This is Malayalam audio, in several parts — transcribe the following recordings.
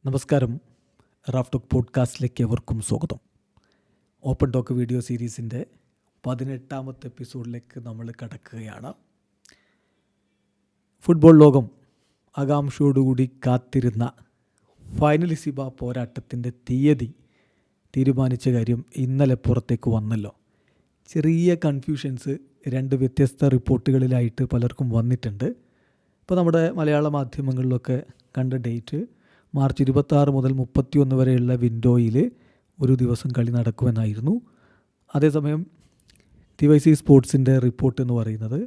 നമസ്കാരം. റാഫ് ടോക്ക് പോഡ്കാസ്റ്റിലേക്ക് എവർക്കും സ്വാഗതം. ഓപ്പൺ ടോക്ക് വീഡിയോ സീരീസിൻ്റെ 18ാമത്തെ എപ്പിസോഡിലേക്ക് നമ്മൾ കടക്കുകയാണ്. ഫുട്ബോൾ ലോകം ആകാംക്ഷയോടുകൂടി കാത്തിരുന്ന ഫൈനലിസിമ പോരാട്ടത്തിൻ്റെ തീയതി തീരുമാനിച്ച കാര്യം ഇന്നലെ പുറത്തേക്ക് വന്നല്ലോ. ചെറിയ കൺഫ്യൂഷൻസ് രണ്ട് വ്യത്യസ്ത റിപ്പോർട്ടുകളിലായിട്ട് പലർക്കും വന്നിട്ടുണ്ട്. ഇപ്പോൾ നമ്മുടെ മലയാള മാധ്യമങ്ങളിലൊക്കെ കണ്ട ഡേറ്റ് മാർച്ച് 26 മുതൽ 31 വരെയുള്ള വിൻഡോയിൽ ഒരു ദിവസം കളി നടക്കുമെന്നായിരുന്നു. അതേസമയം TYC സ്പോർട്സിൻ്റെ റിപ്പോർട്ട് എന്ന് പറയുന്നത്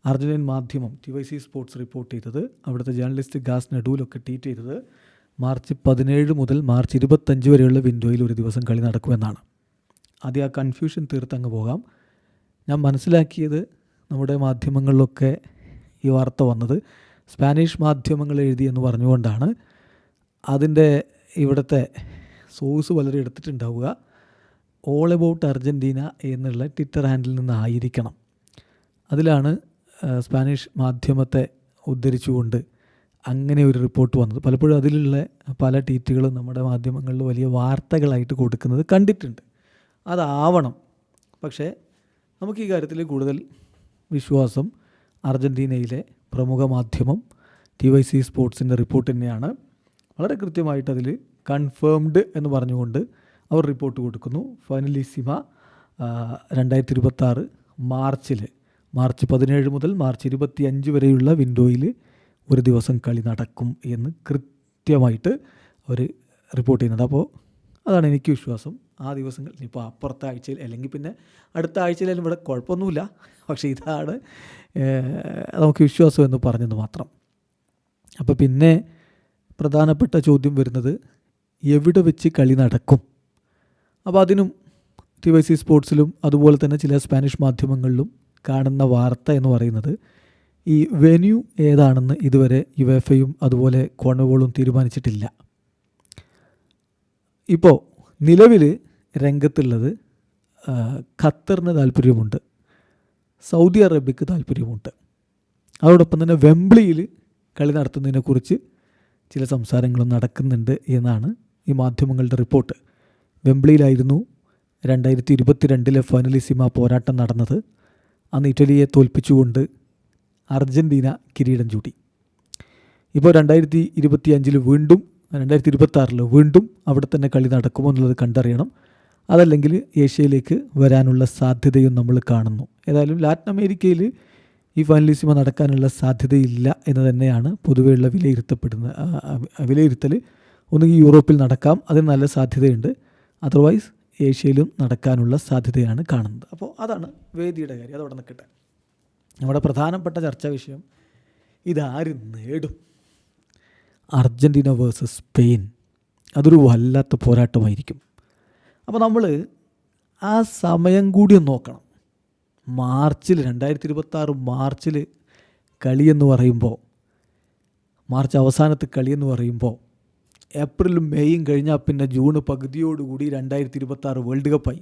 അർജൻറ്റീൻ മാധ്യമം TYC സ്പോർട്സ് റിപ്പോർട്ട് ചെയ്തത്, അവിടുത്തെ ജേർണലിസ്റ്റ് ഗാസ് നെഡൂലൊക്കെ ട്വീറ്റ് ചെയ്തത് മാർച്ച് 17 മുതൽ മാർച്ച് 25 വരെയുള്ള വിൻഡോയിൽ ഒരു ദിവസം കളി നടക്കുമെന്നാണ്. ആദ്യം ആ കൺഫ്യൂഷൻ തീർത്തങ്ങ് പോകാം. ഞാൻ മനസ്സിലാക്കിയത് നമ്മുടെ മാധ്യമങ്ങളിലൊക്കെ ഈ വാർത്ത വന്നത് സ്പാനിഷ് മാധ്യമങ്ങൾ എഴുതിയെന്ന് പറഞ്ഞുകൊണ്ടാണ്. അതിൻ്റെ ഇവിടുത്തെ സോഴ്സ് വളരെ എടുത്തിട്ടുണ്ടാവുക ഓൾ എബൌട്ട് അർജൻറ്റീന എന്നുള്ള ട്വിറ്റർ ഹാൻഡിൽ നിന്നായിരിക്കണം. അതിലാണ് സ്പാനിഷ് മാധ്യമത്തെ ഉദ്ധരിച്ചുകൊണ്ട് അങ്ങനെ ഒരു റിപ്പോർട്ട് വന്നത്. പലപ്പോഴും അതിലുള്ള പല ട്വീറ്റുകളും നമ്മുടെ മാധ്യമങ്ങളിൽ വലിയ വാർത്തകളായിട്ട് കൊടുക്കുന്നത് കണ്ടിട്ടുണ്ട്. അതാവണം. പക്ഷേ നമുക്ക് ഈ കാര്യത്തിൽ കൂടുതൽ വിശ്വാസം അർജൻറ്റീനയിലെ പ്രമുഖ മാധ്യമം TYC സ്പോർട്സിൻ്റെ റിപ്പോർട്ട് തന്നെയാണ്. വളരെ കൃത്യമായിട്ട് അതിൽ കൺഫേംഡ് എന്ന് പറഞ്ഞുകൊണ്ട് അവർ റിപ്പോർട്ട് കൊടുക്കുന്നു. ഫൈനലിസിമ 2026 മാർച്ച് 17 മുതൽ മാർച്ച് 25 വരെയുള്ള വിൻഡോയിൽ ഒരു ദിവസം കളി നടക്കും എന്ന് കൃത്യമായിട്ട് അവർ റിപ്പോർട്ട് ചെയ്യുന്നുണ്ട്. അപ്പോൾ അതാണ് എനിക്ക് വിശ്വാസം. ആ ദിവസങ്ങൾ ഇനിയിപ്പോൾ അപ്പുറത്തെ ആഴ്ചയിൽ അല്ലെങ്കിൽ പിന്നെ അടുത്ത ആഴ്ചയിലും ഇവിടെ കുഴപ്പമൊന്നുമില്ല. പക്ഷേ ഇതാണ് നമുക്ക് വിശ്വാസം എന്ന് പറഞ്ഞത് മാത്രം. അപ്പോൾ പിന്നെ പ്രധാനപ്പെട്ട ചോദ്യം വരുന്നത് എവിടെ വെച്ച് കളി നടക്കും. അപ്പോൾ അതിനും TYC സ്പോർട്സിലും അതുപോലെ തന്നെ ചില സ്പാനിഷ് മാധ്യമങ്ങളിലും കാണുന്ന വാർത്ത എന്ന് പറയുന്നത് ഈ വെന്യൂ ഏതാണെന്ന് ഇതുവരെ യുവേഫയും അതുപോലെ കോൺമെബോളും തീരുമാനിച്ചിട്ടില്ല. ഇപ്പോൾ നിലവിൽ രംഗത്തുള്ളത് ഖത്തറിന് താല്പര്യമുണ്ട്, സൗദി അറേബ്യക്ക് താല്പര്യമുണ്ട്. അതോടൊപ്പം തന്നെ വെംബ്ലിയിൽ കളി നടത്തുന്നതിനെക്കുറിച്ച് ചില സംസാരങ്ങളും നടക്കുന്നുണ്ട് എന്നാണ് ഈ മാധ്യമങ്ങളുടെ റിപ്പോർട്ട്. വെംബ്ലിയിലായിരുന്നു 2022 ഫൈനലിസിമ പോരാട്ടം നടന്നത്. അന്ന് ഇറ്റലിയെ തോൽപ്പിച്ചുകൊണ്ട് അർജൻറ്റീന കിരീടം ചൂടി. ഇപ്പോൾ 2025 വീണ്ടും 2026 വീണ്ടും അവിടെ തന്നെ കളി നടക്കുമോ എന്നുള്ളത് കണ്ടറിയണം. അതല്ലെങ്കിൽ ഏഷ്യയിലേക്ക് വരാനുള്ള സാധ്യതയും നമ്മൾ കാണുന്നു. ഏതായാലും ലാറ്റിൻ അമേരിക്കയിൽ ഈ ഫൈനലിസിമ നടക്കാനുള്ള സാധ്യതയില്ല എന്ന് തന്നെയാണ് പൊതുവെയുള്ള വിലയിരുത്തൽ. ഒന്നുകിൽ യൂറോപ്പിൽ നടക്കാം, അതിന് നല്ല സാധ്യതയുണ്ട്. അതർവൈസ് ഏഷ്യയിലും നടക്കാനുള്ള സാധ്യതയാണ് കാണുന്നത്. അപ്പോൾ അതാണ് വേദിയുടെ കാര്യം. അതവിടെ നിൽക്കട്ടെ. നമ്മുടെ പ്രധാനപ്പെട്ട ചർച്ചാ വിഷയം ഇതാര് നേടും. Argentina versus Spain. അതൊരു വല്ലാത്ത പോരാട്ടമായിരിക്കും. അപ്പോൾ നമ്മൾ ആ സമയം കൂടി നോക്കണം. മാർച്ചിൽ 2026 മാർച്ചിൽ കളിയെന്ന് പറയുമ്പോൾ, മാർച്ച് അവസാനത്ത് കളിയെന്ന് പറയുമ്പോൾ ഏപ്രിലും മെയ്യും കഴിഞ്ഞാൽ പിന്നെ ജൂൺ പകുതിയോടുകൂടി 2026 വേൾഡ് കപ്പായി.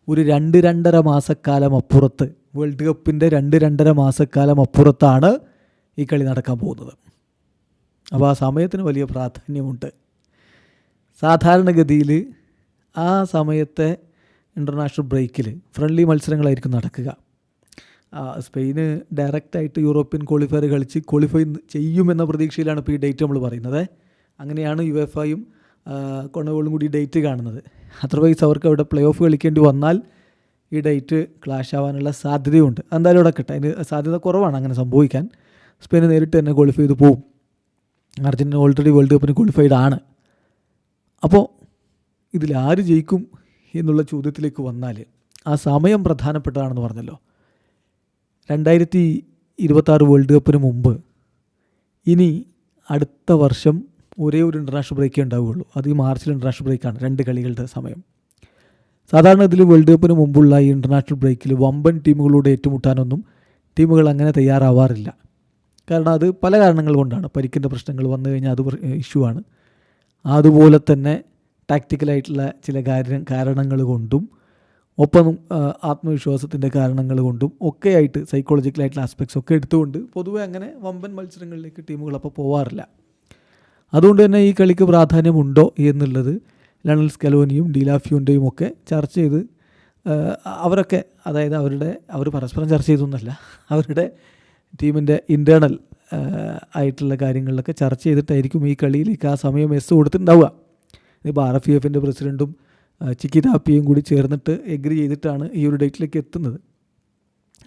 ഒരു 2-2.5 മാസക്കാലം അപ്പുറത്ത്, വേൾഡ് കപ്പിൻ്റെ 2-2.5 മാസക്കാലം അപ്പുറത്താണ് ഈ കളി നടക്കാൻ പോകുന്നത്. അപ്പോൾ ആ സമയത്തിന് വലിയ പ്രാധാന്യമുണ്ട്. സാധാരണഗതിയിൽ ആ സമയത്തെ ഇൻ്റർനാഷണൽ ബ്രേക്കിൽ ഫ്രണ്ട്ലി മത്സരങ്ങളായിരിക്കും നടക്കുക. സ്പെയിന് ഡയറക്റ്റായിട്ട് യൂറോപ്യൻ ക്വാളിഫയർ കളിച്ച് ക്വാളിഫൈ ചെയ്യുമെന്ന പ്രതീക്ഷയിലാണ് ഇപ്പോൾ ഈ ഡേറ്റ് നമ്മൾ പറയുന്നത്. അങ്ങനെയാണ് യുവേഫയും കോൺമെബോളും കൂടി ഡേറ്റ് കാണുന്നത്. അതർവൈസ് അവർക്ക് അവിടെ പ്ലേ ഓഫ് കളിക്കേണ്ടി വന്നാൽ ഈ ഡേറ്റ് ക്ലാഷ് ആവാനുള്ള സാധ്യതയുണ്ട്. എന്തായാലും ഇവിടെ കിട്ടും. അതിന് സാധ്യത കുറവാണ് അങ്ങനെ സംഭവിക്കാൻ. സ്പെയിന് നേരിട്ട് തന്നെ ക്വാളിഫൈ ചെയ്ത് പോവും. അർജൻറ്റീന ഓൾറെഡി വേൾഡ് കപ്പിന് ക്വാളിഫൈഡ് ആണ്. അപ്പോൾ ഇതിൽ ആര് ജയിക്കും എന്നുള്ള ചോദ്യത്തിലേക്ക് വന്നാൽ ആ സമയം പ്രധാനപ്പെട്ടതാണെന്ന് പറഞ്ഞല്ലോ. 2026 വേൾഡ് കപ്പിന് മുമ്പ് ഇനി അടുത്ത വർഷം ഒരേ ഒരു ഇൻ്റർനാഷണൽ ബ്രേക്കേ ഉണ്ടാവുകയുള്ളൂ. അത് ഈ മാർച്ചിൽ ഇൻ്റർനാഷണൽ ബ്രേക്കാണ്, 2 കളികളുടെ സമയം. സാധാരണ ഇതിൽ വേൾഡ് കപ്പിന് മുമ്പുള്ള ഈ ഇൻ്റർനാഷണൽ ബ്രേക്കിൽ വമ്പൻ ടീമുകളോട് ഏറ്റുമുട്ടാനൊന്നും ടീമുകൾ അങ്ങനെ തയ്യാറാവാറില്ല. കാരണം അത് പല കാരണങ്ങൾ കൊണ്ടാണ്. പരിക്കിൻ്റെ പ്രശ്നങ്ങൾ വന്നു കഴിഞ്ഞാൽ അത് ഇഷ്യൂ ആണ്. അതുപോലെ തന്നെ ടാക്റ്റിക്കലായിട്ടുള്ള ചില കാരണങ്ങൾ കൊണ്ടും ഒപ്പം ആത്മവിശ്വാസത്തിൻ്റെ കാരണങ്ങൾ കൊണ്ടും ഒക്കെയായിട്ട് സൈക്കോളജിക്കലായിട്ടുള്ള ആസ്പെക്ട്സ് ഒക്കെ എടുത്തുകൊണ്ട് പൊതുവെ അങ്ങനെ വമ്പൻ മത്സരങ്ങളിലേക്ക് ടീമുകൾ അപ്പോൾ പോവാറില്ല. അതുകൊണ്ട് തന്നെ ഈ കളിക്ക് പ്രാധാന്യമുണ്ടോ എന്നുള്ളത് ലയണൽ സ്കലോനിയും ഡിലാഫ്യൂൻ്റെയും ഒക്കെ ചർച്ച ചെയ്ത് അവരൊക്കെ, അതായത് അവർ പരസ്പരം ചർച്ച ചെയ്തൊന്നുമല്ല, അവരുടെ ടീമിൻ്റെ ഇൻറ്റേർണൽ ആയിട്ടുള്ള കാര്യങ്ങളിലൊക്കെ ചർച്ച ചെയ്തിട്ടായിരിക്കും ഈ കളിയിലേക്ക് ആ സമയം കൊടുത്തിട്ടുണ്ടാവുക. ഇപ്പോൾ RFEFൻ്റെ പ്രസിഡൻറ്റും ചിക്കി താപ്പിയും കൂടി ചേർന്നിട്ട് എഗ്രി ചെയ്തിട്ടാണ് ഈ ഒരു ഡേറ്റിലേക്ക് എത്തുന്നത്.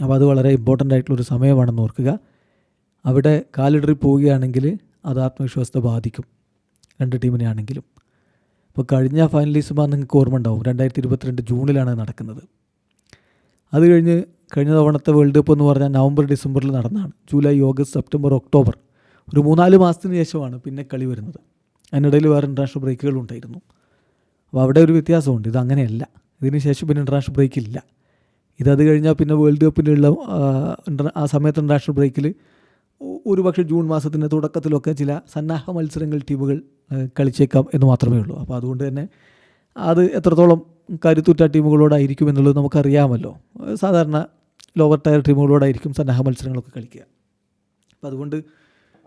അപ്പോൾ അത് വളരെ ഇമ്പോർട്ടൻ്റ് ആയിട്ടുള്ളൊരു സമയമാണെന്ന് ഓർക്കുക. അവിടെ കാലിടറി പോവുകയാണെങ്കിൽ അത് ആത്മവിശ്വാസത്തെ ബാധിക്കും, രണ്ട് ടീമിനെ ആണെങ്കിലും. ഇപ്പോൾ കഴിഞ്ഞ ഫൈനലിസ്റ്റുമാർ നിങ്ങൾക്ക് ഓർമ്മ ഉണ്ടാവും, 2022 ജൂണിലാണ് നടക്കുന്നത്. അത് കഴിഞ്ഞ തവണത്തെ വേൾഡ് കപ്പ് എന്ന് പറഞ്ഞാൽ നവംബർ ഡിസംബറിൽ നടന്നതാണ്. ജൂലൈ, ഓഗസ്റ്റ്, സെപ്റ്റംബർ, ഒക്ടോബർ, ഒരു 3-4 മാസത്തിന് ശേഷമാണ് പിന്നെ കളി വരുന്നത്. അതിനിടയിൽ വേറെ ഇൻ്റർനാഷണൽ ബ്രേക്കുകളും ഉണ്ടായിരുന്നു. അപ്പോൾ അവിടെ ഒരു വ്യത്യാസമുണ്ട്. ഇതങ്ങനെയല്ല. ഇതിന് ശേഷം പിന്നെ ഇൻ്റർനാഷണൽ ബ്രേക്ക് ഇല്ല. ഇതത് കഴിഞ്ഞാൽ പിന്നെ വേൾഡ് കപ്പിലുള്ള ആ സമയത്ത് ഇൻ്റർനാഷണൽ ബ്രേക്കിൽ ഒരു പക്ഷേ ജൂൺ മാസത്തിൻ്റെ തുടക്കത്തിലൊക്കെ ചില സന്നാഹ മത്സരങ്ങൾ ടീമുകൾ കളിച്ചേക്കാം എന്ന് മാത്രമേ ഉള്ളൂ. അപ്പോൾ അതുകൊണ്ട് തന്നെ അത് എത്രത്തോളം കരുത്തുറ്റ ടീമുകളോടായിരിക്കും എന്നുള്ളത് നമുക്കറിയാമല്ലോ. സാധാരണ ലോവർ ടയർ ടീമുകളോടായിരിക്കും സന്നാഹ മത്സരങ്ങളൊക്കെ കളിക്കുക. അപ്പോൾ അതുകൊണ്ട്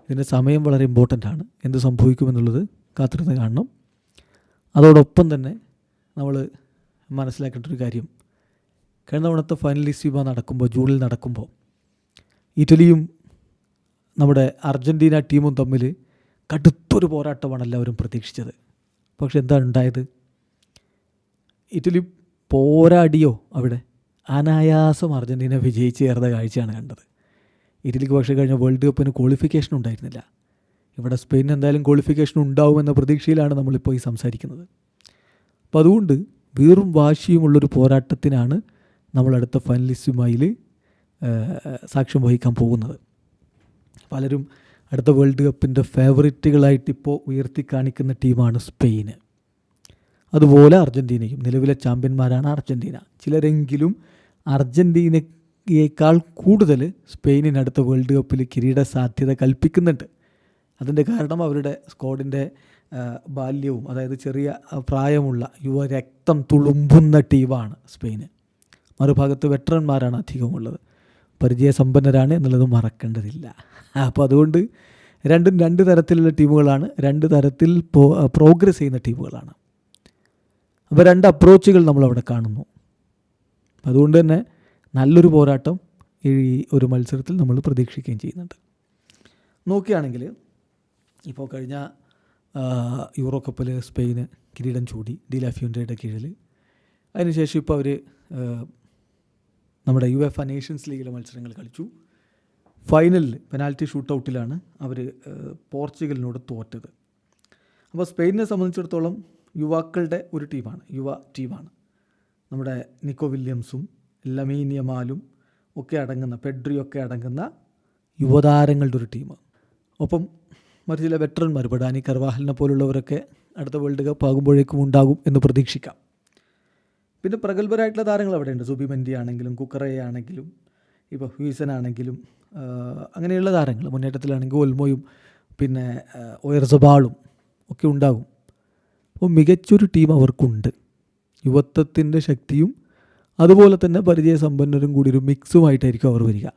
ഇതിൻ്റെ സമയം വളരെ ഇമ്പോർട്ടൻ്റ് ആണ്. എന്ത് സംഭവിക്കുമെന്നുള്ളത് കാത്തിരുന്ന് കാണണം. അതോടൊപ്പം തന്നെ നമ്മൾ മനസ്സിലാക്കേണ്ട ഒരു കാര്യം, കഴിഞ്ഞ തവണത്തെ ഫൈനലിസ്റ്റ് നടക്കുമ്പോൾ, ജൂണിൽ നടക്കുമ്പോൾ, ഇറ്റലിയും നമ്മുടെ അർജൻറ്റീന ടീമും തമ്മിൽ കടുത്തൊരു പോരാട്ടമാണ് എല്ലാവരും പ്രതീക്ഷിച്ചത്. പക്ഷെ എന്താണ് ഉണ്ടായത്? ഇറ്റലി പോരാടിയോ? അവിടെ അനായാസം അർജൻറ്റീന വിജയിച്ച് കയറുന്ന കാഴ്ചയാണ് കണ്ടത്. ഇറ്റലിക്ക് പക്ഷേ കഴിഞ്ഞ വേൾഡ് കപ്പിന് ക്വാളിഫിക്കേഷൻ ഉണ്ടായിരുന്നില്ല. ഇവിടെ സ്പെയിനിന് എന്തായാലും ക്വാളിഫിക്കേഷൻ ഉണ്ടാവുമെന്ന പ്രതീക്ഷയിലാണ് നമ്മളിപ്പോൾ ഈ സംസാരിക്കുന്നത്. അപ്പോൾ അതുകൊണ്ട് വീറും വാശിയുമുള്ളൊരു പോരാട്ടത്തിനാണ് നമ്മളടുത്ത ഫൈനലിസ്റ്റുമായിൽ സാക്ഷ്യം വഹിക്കാൻ പോകുന്നത്. പലരും അടുത്ത വേൾഡ് കപ്പിൻ്റെ ഫേവറിറ്റുകളായിട്ടിപ്പോൾ ഉയർത്തി കാണിക്കുന്ന ടീമാണ് സ്പെയിന്. അതുപോലെ അർജൻറ്റീനയും. നിലവിലെ ചാമ്പ്യന്മാരാണ് അർജൻറ്റീന. ചിലരെങ്കിലും അർജൻറ്റീനയേക്കാൾ കൂടുതൽ സ്പെയിനിന് അടുത്ത വേൾഡ് കപ്പിൽ കിരീട സാധ്യത കൽപ്പിക്കുന്നുണ്ട്. അതിൻ്റെ കാരണം അവരുടെ സ്ക്വാഡിൻ്റെ ബാല്യവും, അതായത് ചെറിയ പ്രായമുള്ള യുവരക്തം തുളുമ്പുന്ന ടീമാണ് സ്പെയിന്. മറുഭാഗത്ത് വെറ്ററന്മാരാണ് അധികമുള്ളത്, പരിചയസമ്പന്നരാണ് എന്നുള്ളത് മറക്കേണ്ടതില്ല. അപ്പോൾ അതുകൊണ്ട് രണ്ടും രണ്ട് തരത്തിലുള്ള ടീമുകളാണ്, രണ്ട് തരത്തിൽ പ്രോഗ്രസ് ചെയ്യുന്ന ടീമുകളാണ്. അപ്പോൾ രണ്ട് അപ്രോച്ചുകൾ നമ്മളവിടെ കാണുന്നു. അതുകൊണ്ട് തന്നെ നല്ലൊരു പോരാട്ടം ഈ ഒരു മത്സരത്തിൽ നമ്മൾ പ്രതീക്ഷിക്കുകയും ചെയ്യുന്നുണ്ട്. നോക്കുകയാണെങ്കിൽ ഇപ്പോൾ കഴിഞ്ഞ യൂറോ കപ്പിൽ സ്പെയിന് കിരീടം ചൂടി ഡിലാഫ്യൂൻ്റെയുടെ കീഴിൽ. അതിനുശേഷം ഇപ്പോൾ അവർ നമ്മുടെ UEFA നേഷൻസ് ലീഗിലെ മത്സരങ്ങൾ കളിച്ചു. ഫൈനലിൽ പെനാൽറ്റി ഷൂട്ടൗട്ടിലാണ് അവർ പോർച്ചുഗലിനോട് തോറ്റത്. അപ്പോൾ സ്പെയിനിനെ സംബന്ധിച്ചിടത്തോളം യുവാക്കളുടെ ഒരു ടീമാണ്, യുവ ടീമാണ്. നമ്മുടെ നിക്കോ വില്യംസും ലമീൻ യമാലും ഒക്കെ അടങ്ങുന്ന, പെഡ്രിയൊക്കെ അടങ്ങുന്ന യുവതാരങ്ങളുടെ ഒരു ടീം. ഒപ്പം മറ്റു ചില വെറ്ററന്മാർ, ഇപ്പോൾ ഡാനി കർവാഹലിനെ പോലുള്ളവരൊക്കെ അടുത്ത വേൾഡ് കപ്പ് ആകുമ്പോഴേക്കും ഉണ്ടാകും എന്ന് പ്രതീക്ഷിക്കാം. പിന്നെ പ്രഗത്ഭരായിട്ടുള്ള താരങ്ങൾ അവിടെയുണ്ട്. സുബിമെൻഡി ആണെങ്കിലും കുക്കറയെ ആണെങ്കിലും ഇപ്പോൾ ഹ്യൂസനാണെങ്കിലും അങ്ങനെയുള്ള താരങ്ങൾ. മുന്നേറ്റത്തിലാണെങ്കിൽ ഒൽമോയും പിന്നെ ഒയർസബാളും ഒക്കെ ഉണ്ടാകും. അപ്പോൾ മികച്ചൊരു ടീം അവർക്കുണ്ട്. യുവത്വത്തിൻ്റെ ശക്തിയും അതുപോലെ തന്നെ പരിചയസമ്പന്നരും കൂടി ഒരു മിക്സുമായിട്ടായിരിക്കും അവർ വരിക.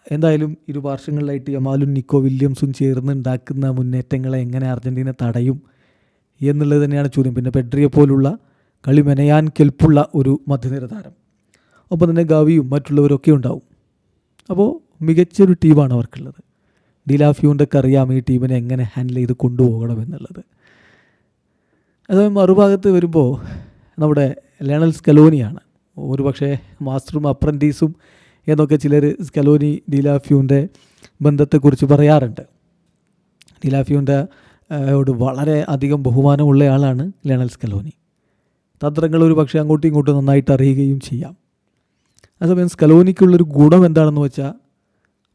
എന്തായാലും ഇരു വർഷങ്ങളിലായിട്ട് യമാലും നിക്കോ വില്യംസും ചേർന്ന് ഉണ്ടാക്കുന്ന മുന്നേറ്റങ്ങളെ എങ്ങനെ അർജൻറ്റീന തടയും എന്നുള്ളത് തന്നെയാണ് ചോദ്യം. പിന്നെ പെഡ്രിയെ പോലുള്ള കളി മെനയാൻ കെൽപ്പുള്ള ഒരു മധ്യനിര താരം, ഒപ്പം തന്നെ ഗാവിയും മറ്റുള്ളവരൊക്കെ ഉണ്ടാവും. അപ്പോൾ മികച്ചൊരു ടീമാണ് അവർക്കുള്ളത്. ഡിലാഫ്യൂൻ്റെയൊക്കെ അറിയാം ഈ ടീമിനെ എങ്ങനെ ഹാൻഡിൽ ചെയ്ത് കൊണ്ടുപോകണമെന്നുള്ളത്. അതേപോലെ മറുഭാഗത്ത് വരുമ്പോൾ നമ്മുടെ ലയണൽ സ്കലോനിയാണ്. ഒരു പക്ഷേ മാസ്റ്ററും അപ്രൻറ്റീസും എന്നൊക്കെ ചിലർ സ്കലോനി ഡിലാഫ്യൂൻ്റെ ബന്ധത്തെക്കുറിച്ച് പറയാറുണ്ട്. ഡിലാഫ്യൂൻ്റെ യോട് വളരെ അധികം ബഹുമാനമുള്ള ആളാണ് ലയണൽ സ്കലോനി. തന്ത്രങ്ങൾ ഒരു പക്ഷേ അങ്ങോട്ടും ഇങ്ങോട്ടും നന്നായിട്ട് അറിയുകയും ചെയ്യാം. അതേസമയം സ്കലോനിക്കുള്ളൊരു ഗുണം എന്താണെന്ന് വെച്ചാൽ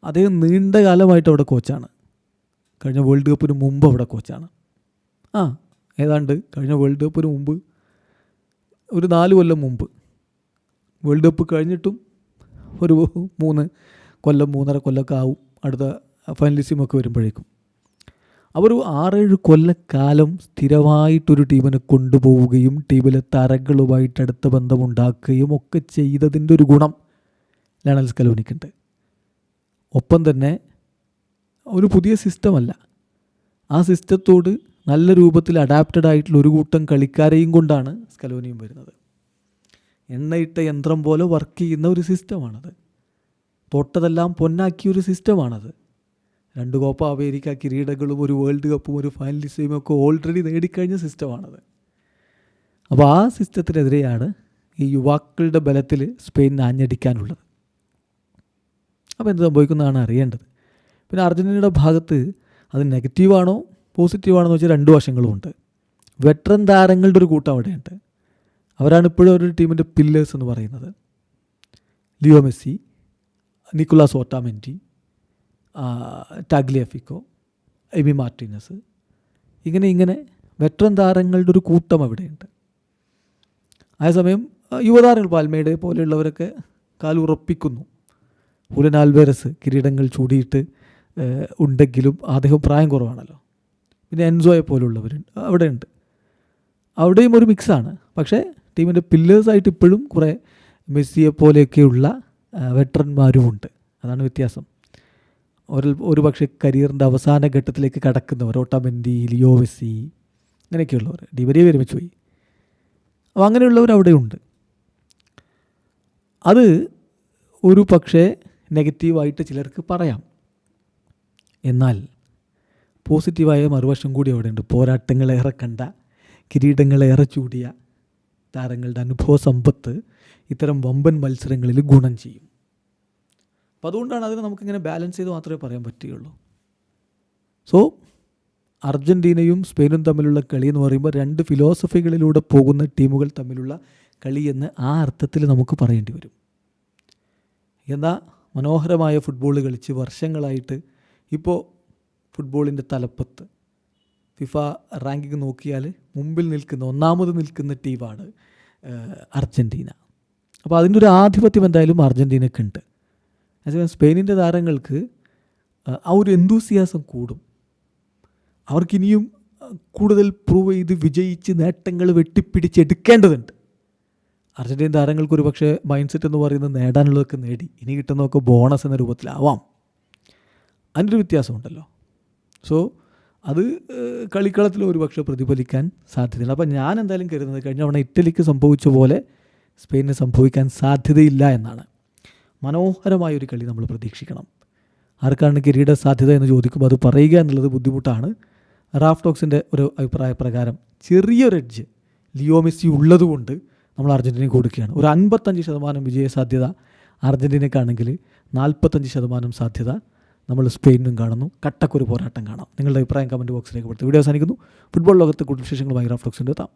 അദ്ദേഹം നീണ്ട കാലമായിട്ട് അവിടെ കോച്ചാണ്. കഴിഞ്ഞ വേൾഡ് കപ്പിന് മുമ്പ് അവിടെ കോച്ചാണ്. ഏതാണ്ട് കഴിഞ്ഞ വേൾഡ് കപ്പിന് മുമ്പ് ഒരു 4 കൊല്ലം മുമ്പ്, വേൾഡ് കപ്പ് കഴിഞ്ഞിട്ടും ഒരു 3 കൊല്ലം 3.5 കൊല്ലമൊക്കെ ആവും അടുത്ത ഫൈനലിസ്റ്റുമൊക്കെ വരുമ്പോഴേക്കും. അവർ 6-7 കൊല്ലക്കാലം സ്ഥിരമായിട്ടൊരു ടീമിനെ കൊണ്ടുപോവുകയും ടീമിലെ താരങ്ങളുമായിട്ട് അടുത്ത ബന്ധമുണ്ടാക്കുകയും ഒക്കെ ചെയ്തതിൻ്റെ ഒരു ഗുണം ലയണൽ സ്കലോനിക്കുണ്ട്. ഒപ്പം തന്നെ ഒരു പുതിയ സിസ്റ്റമല്ല, ആ സിസ്റ്റത്തോട് നല്ല രൂപത്തിൽ അഡാപ്റ്റഡ് ആയിട്ടുള്ള ഒരു കൂട്ടം കളിക്കാരെയും കൊണ്ടാണ് സ്കലോനിയും വരുന്നത്. എണ്ണയിട്ട യന്ത്രം പോലെ വർക്ക് ചെയ്യുന്ന ഒരു സിസ്റ്റമാണത്. തൊട്ടതെല്ലാം പൊന്നാക്കിയൊരു സിസ്റ്റമാണത്. 2 കോപ്പ അമേരിക്ക കിരീടങ്ങളും ഒരു വേൾഡ് കപ്പും ഒരു ഫൈനലിസ്റ്റും ഒക്കെ ഓൾറെഡി നേടിക്കഴിഞ്ഞ സിസ്റ്റമാണത്. അപ്പോൾ ആ സിസ്റ്റത്തിനെതിരെയാണ് ഈ യുവാക്കളുടെ ബലത്തിൽ സ്പെയിൻ ആഞ്ഞടിക്കാനുള്ളത്. അപ്പോൾ എന്ത് സംഭവിക്കുന്നതാണ് അറിയേണ്ടത്. പിന്നെ അർജൻറ്റീനയുടെ ഭാഗത്ത് അത് നെഗറ്റീവാണോ പോസിറ്റീവാണോ എന്ന് വെച്ചാൽ 2 വശങ്ങളുമുണ്ട്. വെറ്ററൻ താരങ്ങളുടെ ഒരു കൂട്ടം അവിടെയുണ്ട്. അവരാണ് ഇപ്പോഴും ഒരു ടീമിൻ്റെ പില്ലേഴ്സ് എന്ന് പറയുന്നത്. Leo Messi, Nicolas Otamendi, Tagliafico, Emi Martinez, ഇങ്ങനെ വെറ്ററൻ താരങ്ങളുടെ ഒരു കൂട്ടം അവിടെയുണ്ട്. അതേസമയം യുവതാരങ്ങൾ പാൽമേഡെ പോലെയുള്ളവരൊക്കെ കാലുറപ്പിക്കുന്നു. ഹുലിയൻ ആൽവേരസ് കിരീടങ്ങൾ ചൂടിയിട്ട് ഉണ്ടെങ്കിലും അദ്ദേഹം പ്രായം കുറവാണല്ലോ. പിന്നെ എൻസോയെ പോലുള്ളവർ അവിടെയുണ്ട്. അവിടെയും ഒരു മിക്സാണ്. പക്ഷേ ടീമിൻ്റെ പില്ലേഴ്സായിട്ട് ഇപ്പോഴും കുറേ മെസ്സിയെ പോലെയൊക്കെയുള്ള വെറ്ററന്മാരുമുണ്ട്. അതാണ് വ്യത്യാസം. ഒരു പക്ഷേ കരിയറിൻ്റെ അവസാന ഘട്ടത്തിലേക്ക് കടക്കുന്നവർ, ഓട്ടാമെൻഡി, ലിയോ മെസ്സി, അങ്ങനെയൊക്കെയുള്ളവർ, ഡിമരിയ വിരമിച്ചു പോയി. അപ്പോൾ അങ്ങനെയുള്ളവർ അവിടെയുണ്ട്. അത് ഒരു പക്ഷേ നെഗറ്റീവായിട്ട് ചിലർക്ക് പറയാം. എന്നാൽ പോസിറ്റീവായ മറുവശം കൂടി അവിടെയുണ്ട്. പോരാട്ടങ്ങളേറെ കണ്ട, കിരീടങ്ങളേറെ ചൂടിയ താരങ്ങളുടെ അനുഭവ സമ്പത്ത് ഇത്തരം വമ്പൻ മത്സരങ്ങളിൽ ഗുണം ചെയ്യും. അപ്പോൾ അതുകൊണ്ടാണ് അതിനെ നമുക്കിങ്ങനെ ബാലൻസ് ചെയ്ത് മാത്രമേ പറയാൻ പറ്റുകയുള്ളൂ. സോ അർജൻറ്റീനയും സ്പെയിനും തമ്മിലുള്ള കളി എന്ന് പറയുമ്പോൾ 2 ഫിലോസഫികളിലൂടെ പോകുന്ന ടീമുകൾ തമ്മിലുള്ള കളി എന്ന് ആ അർത്ഥത്തിൽ നമുക്ക് പറയേണ്ടി വരും. എന്നാൽ മനോഹരമായ ഫുട്ബോൾ കളിച്ച് വർഷങ്ങളായിട്ട് ഇപ്പോൾ ഫുട്ബോളിൻ്റെ തലപ്പത്ത് ഫിഫ റാങ്കിങ് നോക്കിയാൽ മുമ്പിൽ നിൽക്കുന്ന, ഒന്നാമത് നിൽക്കുന്ന ടീമാണ് അർജൻറ്റീന. അപ്പോൾ അതിൻ്റെ ഒരു ആധിപത്യം എന്തായാലും അർജൻറ്റീനയ്ക്കുണ്ട്. അതേസമയം സ്പെയിനിൻ്റെ താരങ്ങൾക്ക് ആ ഒരു എന്തൂസിയാസം കൂടും. അവർക്കിനിയും കൂടുതൽ പ്രൂവ് ചെയ്ത് വിജയിച്ച് നേട്ടങ്ങൾ വെട്ടിപ്പിടിച്ചെടുക്കേണ്ടതുണ്ട്. അർജൻറ്റീൻ താരങ്ങൾക്കൊരു പക്ഷേ മൈൻഡ് സെറ്റ് എന്ന് പറയുന്നത് നേടാനുള്ളതൊക്കെ നേടി, ഇനി കിട്ടുന്നതൊക്കെ ബോണസ് എന്ന രൂപത്തിലാവാം. അതിൻ്റെ ഒരു വ്യത്യാസമുണ്ടല്ലോ. സോ അത് കളിക്കളത്തിൽ ഒരു പക്ഷേ പ്രതിഫലിക്കാൻ സാധ്യതയുണ്ട്. അപ്പോൾ ഞാൻ എന്തായാലും കരുതുന്നത് കഴിഞ്ഞ തവണ ഇറ്റലിക്ക് സംഭവിച്ച പോലെ സ്പെയിനിന് സംഭവിക്കാൻ സാധ്യതയില്ല എന്നാണ്. മനോഹരമായൊരു കളി നമ്മൾ പ്രതീക്ഷിക്കണം. ആർക്കാണ് കിരീട സാധ്യത എന്ന് ചോദിക്കുമ്പോൾ അത് പറയുക എന്നുള്ളത് ബുദ്ധിമുട്ടാണ്. റാഫ് ടോക്സിൻ്റെ ഒരു അഭിപ്രായ പ്രകാരം ചെറിയൊരു എഡ്ജ് ലിയോ മെസ്സി ഉള്ളതുകൊണ്ട് നമ്മൾ അർജൻറ്റീനയ്ക്ക് കൊടുക്കുകയാണ്. ഒരു 55% വിജയ സാധ്യത അർജൻറ്റീനയ്ക്കാണെങ്കിൽ 45% സാധ്യത നമ്മൾ സ്പെയിനും കാണുന്നു. കട്ടക്കൊരു പോരാട്ടം കാണാം. നിങ്ങളുടെ അഭിപ്രായം കമൻറ്റ് ബോക്സിലേക്ക് കൊടുത്ത് വീഡിയോ അവസാനിക്കുന്നു. ഫുട്ബോൾ ലോകത്തെ കൂടുതൽ വിശേഷങ്ങളുമായി റാഫ് ടോക്സിൻ്റെ എത്താം.